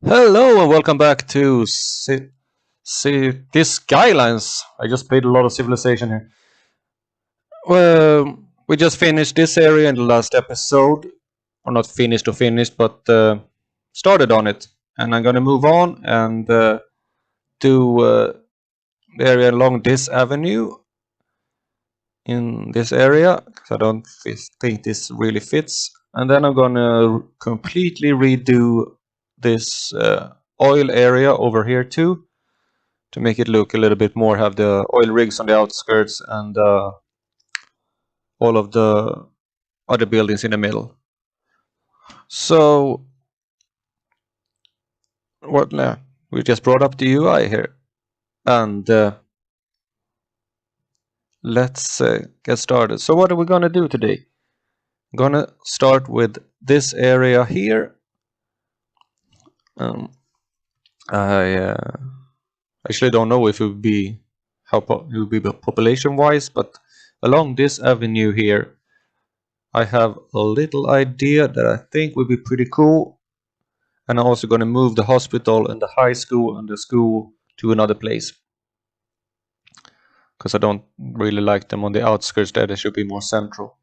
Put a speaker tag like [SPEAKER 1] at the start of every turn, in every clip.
[SPEAKER 1] Hello and welcome back to this Skylines. I just played a lot of Civilization here. Well, we just finished this area in the last episode, or not finished, but started on it. And I'm gonna move on and do the area along this avenue in this area because I don't think this really fits. And then I'm gonna completely redo this oil area over here too, to make it look a little bit more, have the oil rigs on the outskirts and all of the other buildings in the middle. So what now? We just brought up the UI here, and let's get started. So what are we gonna do today? I'm gonna start with this area here. I actually don't know if it would be it would be population wise, but along this avenue here I have a little idea that I think would be pretty cool. And I'm also going to move the hospital and the high school and the school to another place, because I don't really like them on the outskirts there. They should be more central.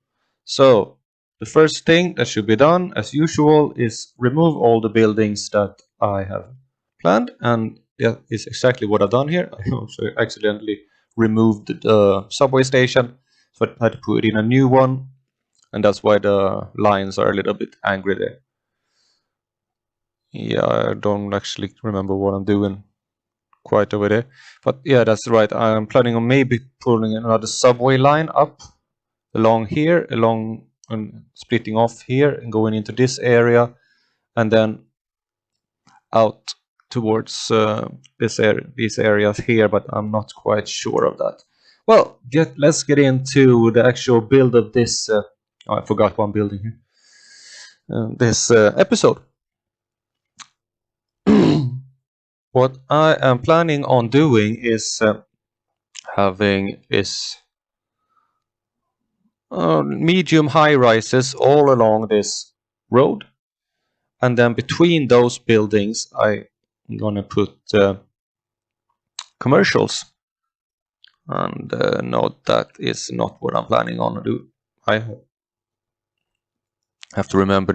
[SPEAKER 1] So the first thing that should be done, as usual, is remove all the buildings that I have planned. And that is exactly what I've done here. I also accidentally removed the subway station, so I had to put in a new one. And that's why the lines are a little bit angry there. Yeah, I don't actually remember what I'm doing quite over there. But yeah, that's right. I'm planning on maybe pulling another subway line up along here, along and splitting off here and going into this area, and then out towards these areas here. But I'm not quite sure of that. Well, let's get into the actual build of this. I forgot one building here. This episode. What I am planning on doing is having medium high rises all along this road, and then between those buildings I'm gonna put commercials. And no, that is not what I'm planning on to do. I have to remember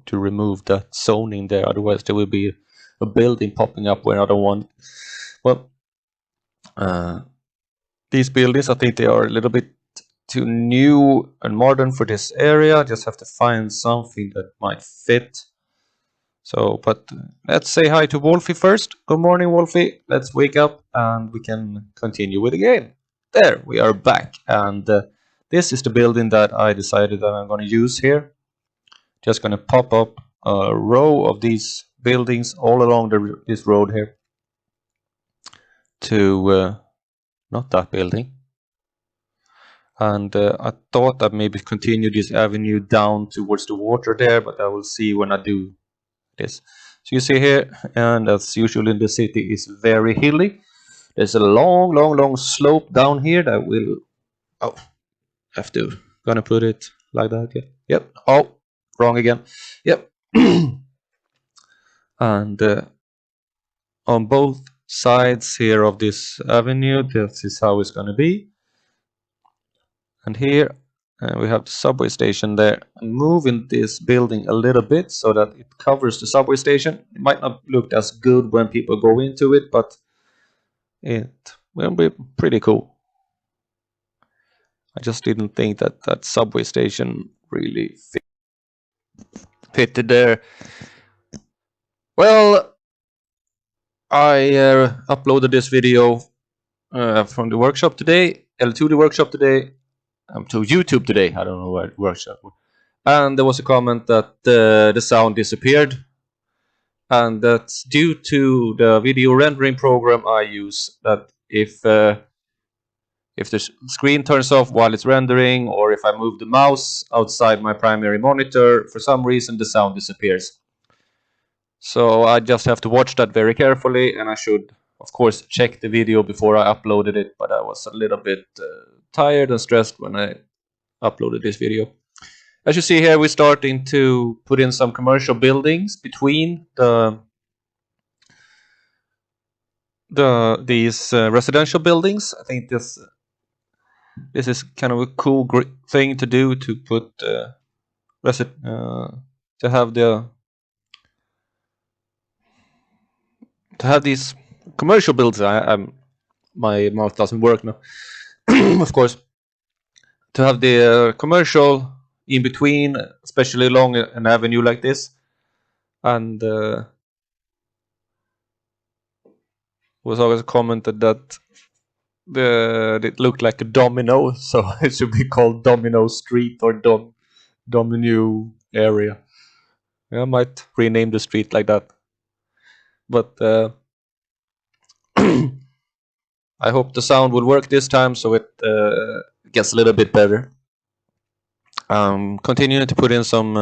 [SPEAKER 1] to remove that zoning there, otherwise there will be a building popping up where I don't want. Well, these buildings, I think they are a little bit too new and modern for this area. Just have to find something that might fit. So, but let's say hi to Wolfie first. Good morning, Wolfie. Let's wake up and we can continue with the game. There, we are back. And this is the building that I decided that I'm going to use here. Just going to pop up a row of these buildings all along this road here to not that building. And I thought I'd maybe continue this avenue down towards the water there, but I will see when I do this. So you see here, and as usual in the city, is very hilly. There's a long slope down here that will gonna put it like that. Yeah. Yep. Oh, wrong again. Yep. And on both sides here of this avenue, this is how it's gonna be. And here we have the subway station there. I'm moving this building a little bit so that it covers the subway station. It might not look as good when people go into it, but it will be pretty cool. I just didn't think that that subway station really fitted there. Well, I uploaded this video from the workshop today, to the workshop today, to YouTube today. I don't know where workshop. And there was a comment that the sound disappeared, and that's due to the video rendering program I use. That if the screen turns off while it's rendering, or if I move the mouse outside my primary monitor, for some reason the sound disappears. So I just have to watch that very carefully, and I should, of course, check the video before I uploaded it. But I was a little bit tired and stressed when I uploaded this video. As you see here, we're starting to put in some commercial buildings between the these residential buildings. I think this is kind of a cool thing to do, to put to have these commercial buildings. My mouth doesn't work now. Of course, to have the commercial in between, especially along an avenue like this, and was always commented that it looked like a domino, so it should be called Domino Street or Domino area. I might rename the street like that, but I hope the sound will work this time, so it gets a little bit better. Continuing to put in some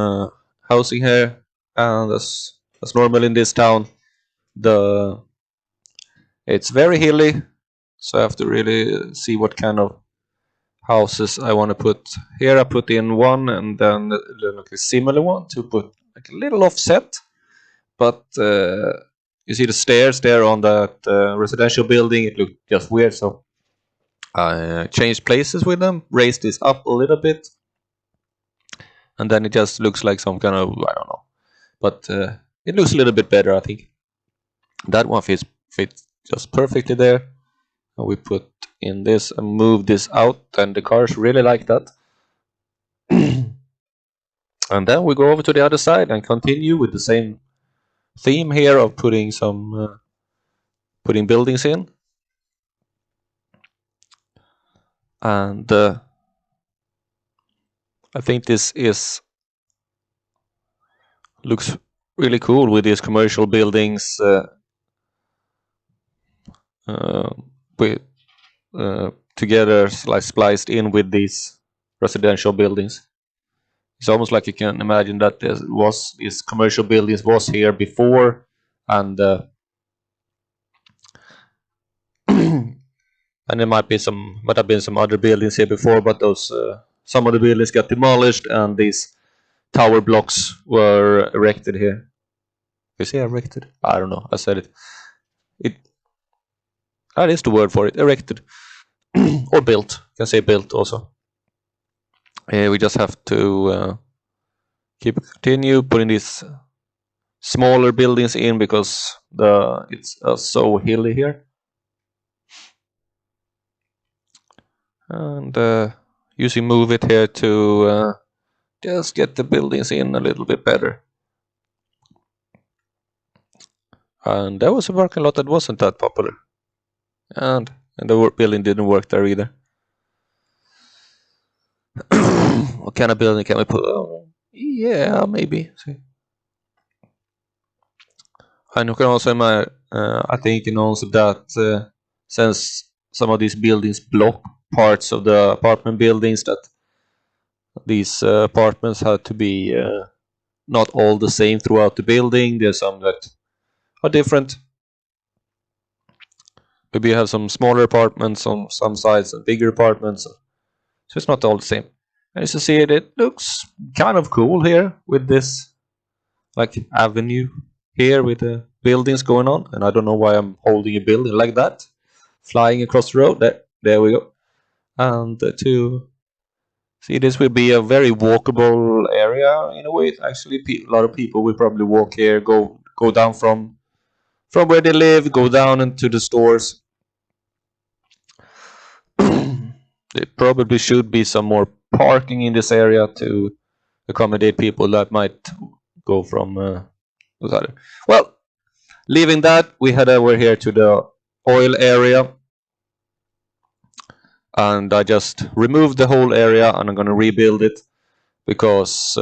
[SPEAKER 1] housing here, and as normal in this town, it's very hilly, so I have to really see what kind of houses I want to put here. I put in one, and then like a similar one to put like a little offset, but you see the stairs there on that residential building, it looked just weird, so I changed places with them, raised this up a little bit, and then it just looks like some kind of, I don't know, but it looks a little bit better, I think. That one fits just perfectly there. And we put in this and move this out, and the cars really like that. And then we go over to the other side and continue with the same theme here of putting buildings in. And I think this looks really cool with these commercial buildings together, spliced in with these residential buildings. It's almost like you can imagine that these commercial buildings was here before, and and there might have been some other buildings here before, but those some of the buildings got demolished, and these tower blocks were erected here. You say erected? I don't know. I said it. That is the word for it. Erected or built. You can say built also. We just have to continue putting these smaller buildings in, because it's so hilly here. And using Move It here to just get the buildings in a little bit better. And there was a parking lot that wasn't that popular, and the building didn't work there either. What kind of building can we put? Oh, yeah, maybe. See. And you can also I think you know also that since some of these buildings block parts of the apartment buildings, that these apartments have to be not all the same throughout the building. There's some that are different. Maybe you have some smaller apartments on some sides and bigger apartments, so it's not all the same. And as you see it looks kind of cool here with this like avenue here with the buildings going on. And I don't know why I'm holding a building like that, flying across the road. There we go. And to see, this will be a very walkable area in a way. Actually, a lot of people will probably walk here, go down from where they live, go down into the stores. There probably should be some more parking in this area to accommodate people that might go from well, leaving that, we head over here to the oil area, and I just removed the whole area, and I'm going to rebuild it, because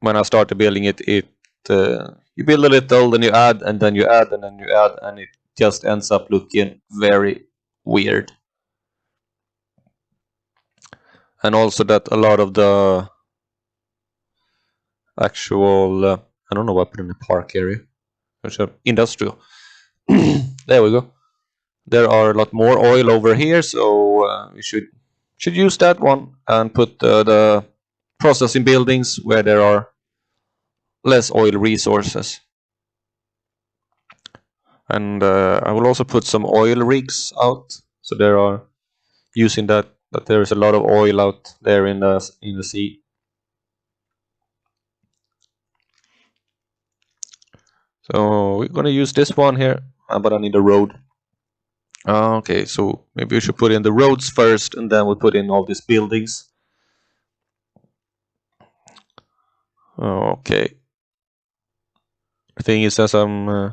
[SPEAKER 1] when I started building it, you build a little, then you add, and then you add, and then you add, and it just ends up looking very weird. And also that a lot of the actual I don't know what I put in the park area, industrial. There we go. There are a lot more oil over here, so we should use that one and put the processing buildings where there are less oil resources. And I will also put some oil rigs out. So there are using that there is a lot of oil out there in the sea. So we're gonna use this one here, but I need a road. Okay, so maybe we should put in the roads first, and then we'll put in all these buildings. Okay. The thing is, as I'm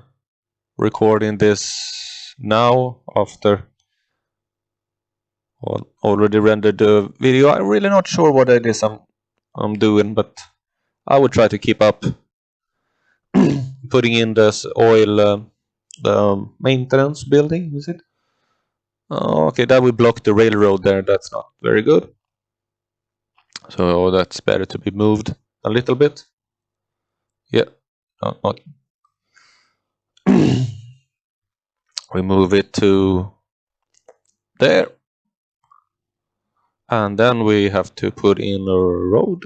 [SPEAKER 1] recording this now after already rendered the video, I'm really not sure what it is I'm doing, but I would try to keep up. Putting in this oil, the maintenance building, is it? Oh, okay, that will block the railroad there. That's not very good. So that's better to be moved a little bit. Yeah, not. We move it to there. And then we have to put in a road.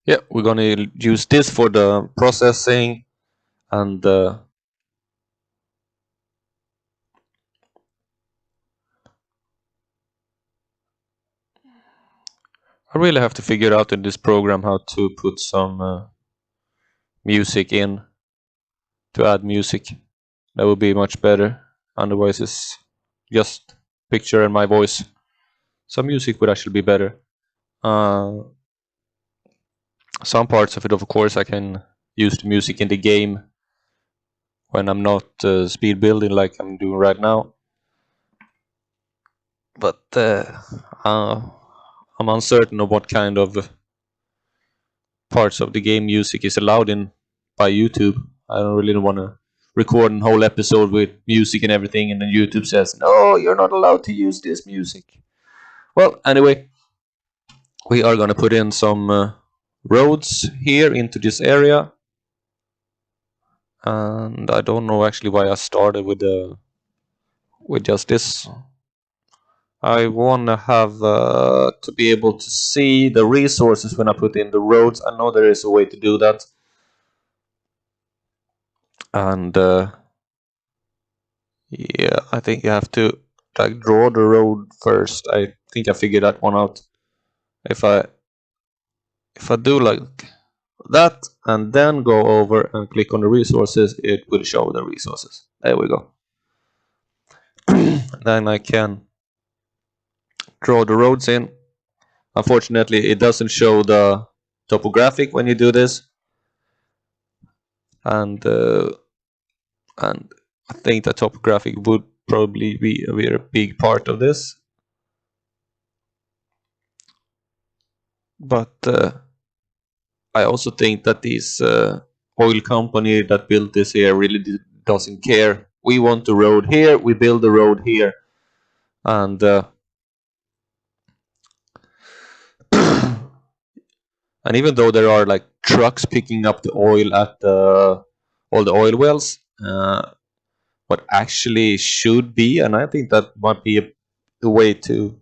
[SPEAKER 1] Yeah, we're gonna use this for the processing, and I really have to figure out in this program how to put some music in, to add music. That would be much better. Otherwise, it's just picture and my voice. Some music would actually be better. Some parts of it, of course, I can use the music in the game when I'm not speed building like I'm doing right now. But I'm uncertain of what kind of parts of the game music is allowed in by YouTube. I don't really want to record a whole episode with music and everything, and then YouTube says, no, you're not allowed to use this music. Well, anyway, we are going to put in some roads here into this area. And I don't know actually why I started with just this. I want to have to be able to see the resources when I put in the roads. I know there is a way to do that. And yeah, I think you have to like draw the road first. I think I figured that one out. If I do like that and then go over and click on the resources, it will show the resources. There we go. Then I can draw the roads in. Unfortunately, it doesn't show the topographic when you do this, and I think the topographic would probably be a very big part of this. But I also think that this oil company that built this here really doesn't care. We want the road here, we build the road here, and and even though there are like trucks picking up the oil at all the oil wells, what actually should be, and I think that might be a way to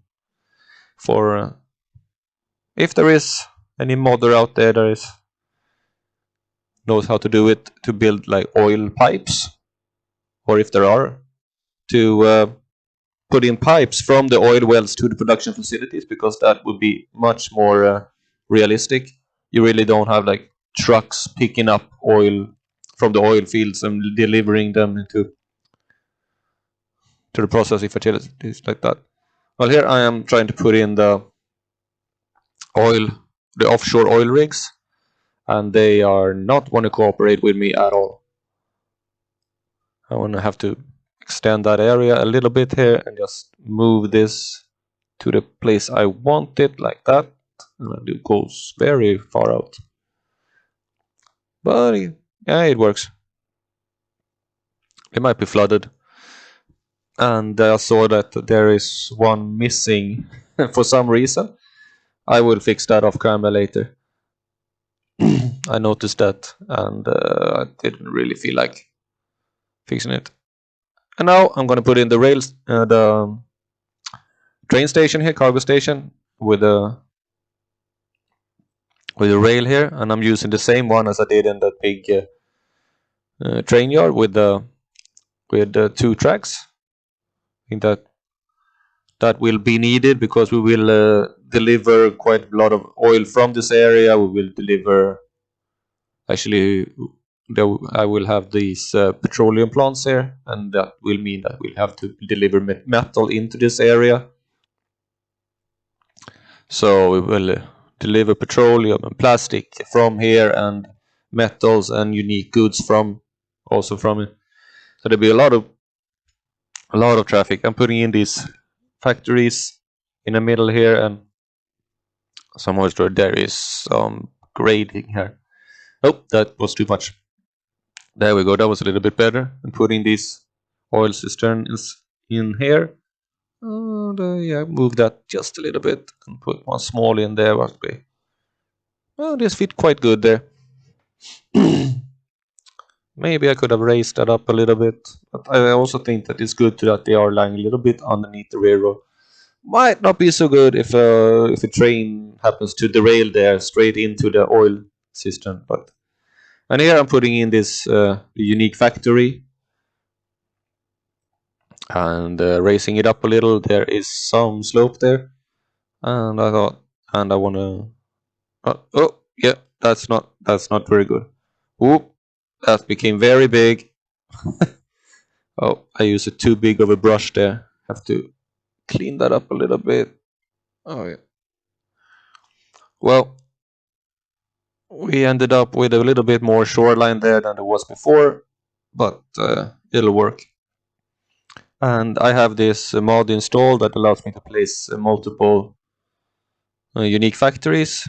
[SPEAKER 1] for if there is any modder out there that is knows how to do it, to build like oil pipes, or if there are, to put in pipes from the oil wells to the production facilities, because that would be much more realistic. You really don't have like trucks picking up oil from the oil fields and delivering them to the processing facilities like that. Well, here I am trying to put in the offshore oil rigs, and they are not want to cooperate with me at all. I want to have to extend that area a little bit here and just move this to the place I want it, like that. And it goes very far out. But yeah, it works. It might be flooded. And I saw that there is one missing for some reason. I will fix that off camera later. I noticed that, and I didn't really feel like fixing it. And now I'm going to put in the rails, the train station here, cargo station, with a with a rail here, and I'm using the same one as I did in that big train yard with the 2 tracks. I think that will be needed because we will deliver quite a lot of oil from this area. We will deliver, actually, I will have these petroleum plants here, and that will mean that we'll have to deliver metal into this area. So we will deliver petroleum and plastic from here, and metals and unique goods also from it. So there'll be a lot of traffic. I'm putting in these factories in the middle here, and somewhere there is some grading here. Oh, that was too much. There we go. That was a little bit better. And putting these oil cisterns in here. And yeah, move that just a little bit and put one small in there. Well, this fit quite good there. Maybe I could have raised that up a little bit, but I also think that it's good that they are lying a little bit underneath the railroad. Might not be so good if a train happens to derail there straight into the oil cistern. And here I'm putting in this unique factory and raising it up a little. There is some slope there, and I thought, and I want to. Oh, yeah, that's not very good. Oop, that became very big. Oh, I used it too big of a brush there. Have to clean that up a little bit. Oh yeah. Well, we ended up with a little bit more shoreline there than there was before, but it'll work. And I have this mod installed that allows me to place multiple unique factories.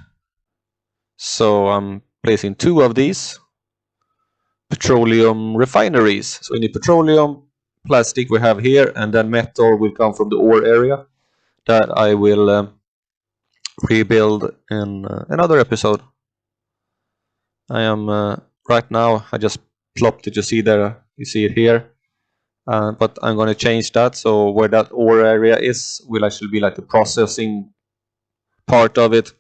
[SPEAKER 1] So I'm placing 2 of these petroleum refineries. So we need petroleum, plastic we have here, and then metal will come from the ore area that I will rebuild in another episode. I am right now, I just plopped it, you see it here, but I'm going to change that, so where that ore area is will actually be like the processing part of it,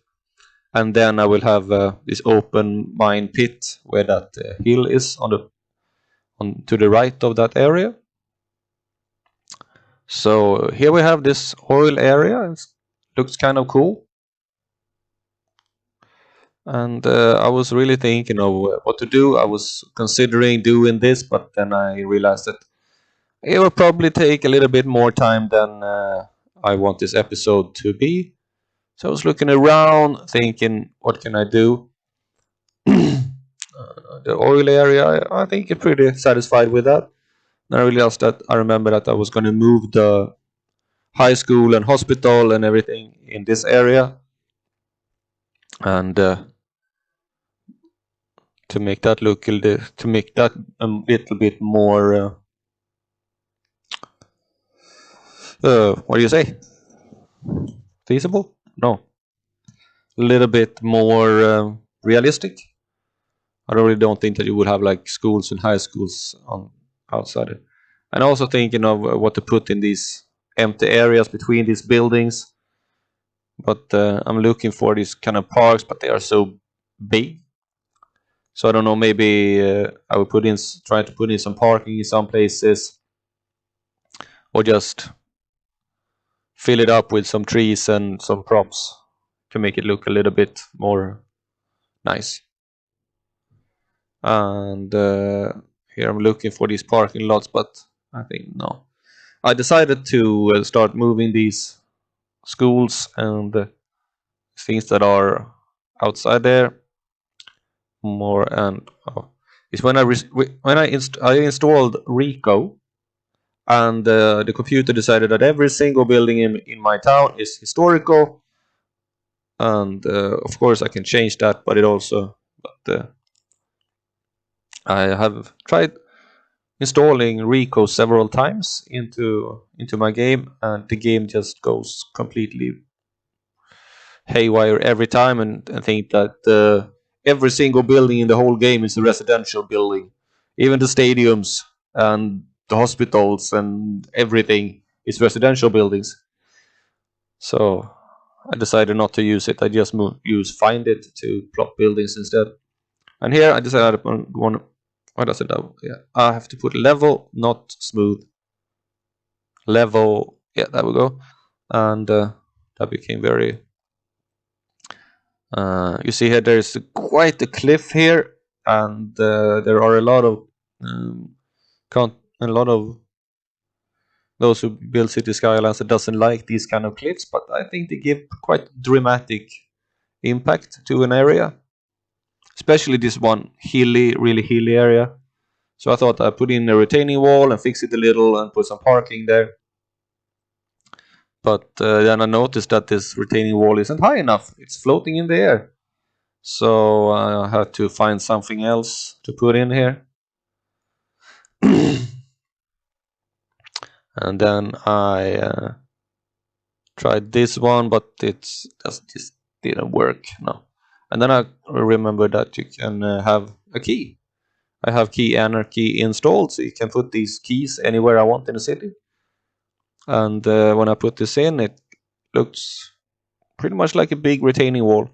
[SPEAKER 1] and then I will have this open mine pit where that hill is to the right of that area. So here we have this oil area. It looks kind of cool. And I was really thinking of what to do. I was considering doing this, but then I realized that it will probably take a little bit more time than I want this episode to be. So I was looking around, thinking, what can I do? The oil area, I think I'm pretty satisfied with that. And I realized that I remember that I was going to move the high school and hospital and everything in this area. And to make that look a little bit more what do you say, feasible? No, a little bit more realistic. I really don't think that you would have like schools and high schools on outside it. And also thinking of what to put in these empty areas between these buildings. But I'm looking for these kind of parks, but they are so big. So I don't know, maybe I will try to put in some parking in some places, or just fill it up with some trees and some props to make it look a little bit more nice. And here I'm looking for these parking lots, but I think no. I decided to start moving these schools and things that are outside there more. And it's when I installed Rico, and the computer decided that every single building in my town is historical. And of course I can change that, but I have tried installing Rico several times into my game, and the game just goes completely haywire every time, and I think that every single building in the whole game is a residential building. Even the stadiums and the hospitals and everything is residential buildings. So I decided not to use it. I just use find it to plot buildings instead. And here I decided upon one. What does it do? Yeah, I have to put level, not smooth. Level. Yeah, there we go. And that became very. You see here, there's quite a cliff here, and there are a lot of a lot of those who build city skylines that doesn't like these kind of cliffs, but I think they give quite dramatic impact to an area, especially this one hilly, really hilly area. So I thought I'd put in a retaining wall and fix it a little and put some parking there. But then I noticed that this retaining wall isn't high enough. It's floating in the air. So I had to find something else to put in here. And then I tried this one, but it just didn't work. No. And then I remembered that you can have a key. I have key anarchy installed, so you can put these keys anywhere I want in the city. And when I put this in, it looks pretty much like a big retaining wall.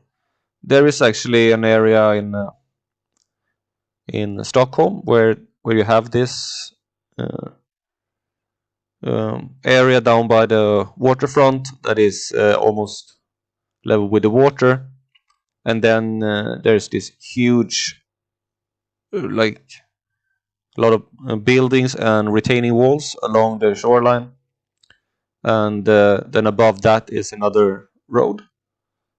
[SPEAKER 1] There is actually an area in Stockholm where you have this area down by the waterfront that is almost level with the water, and then there's this huge like a lot of buildings and retaining walls along the shoreline, and then above that is another road.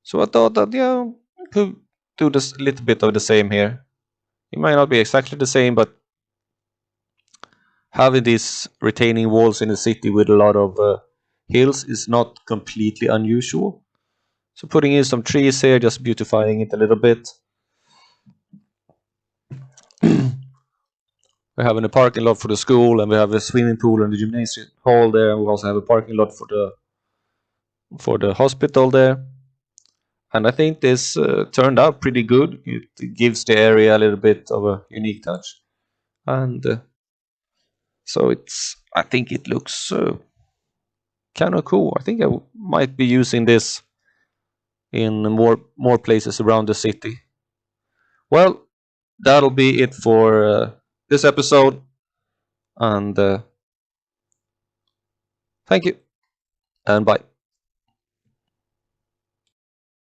[SPEAKER 1] So I thought that yeah, I could do this a little bit of the same here. It might not be exactly the same, but having these retaining walls in a city with a lot of hills is not completely unusual. So putting in some trees here, just beautifying it a little bit. We're having a parking lot for the school, and we have a swimming pool and the gymnasium hall there. And we also have a parking lot for the hospital there. And I think this turned out pretty good. It gives the area a little bit of a unique touch, and so I think it looks kind of cool. I think I might be using this in more places around the city. Well, that'll be it for this episode, and thank you, and bye.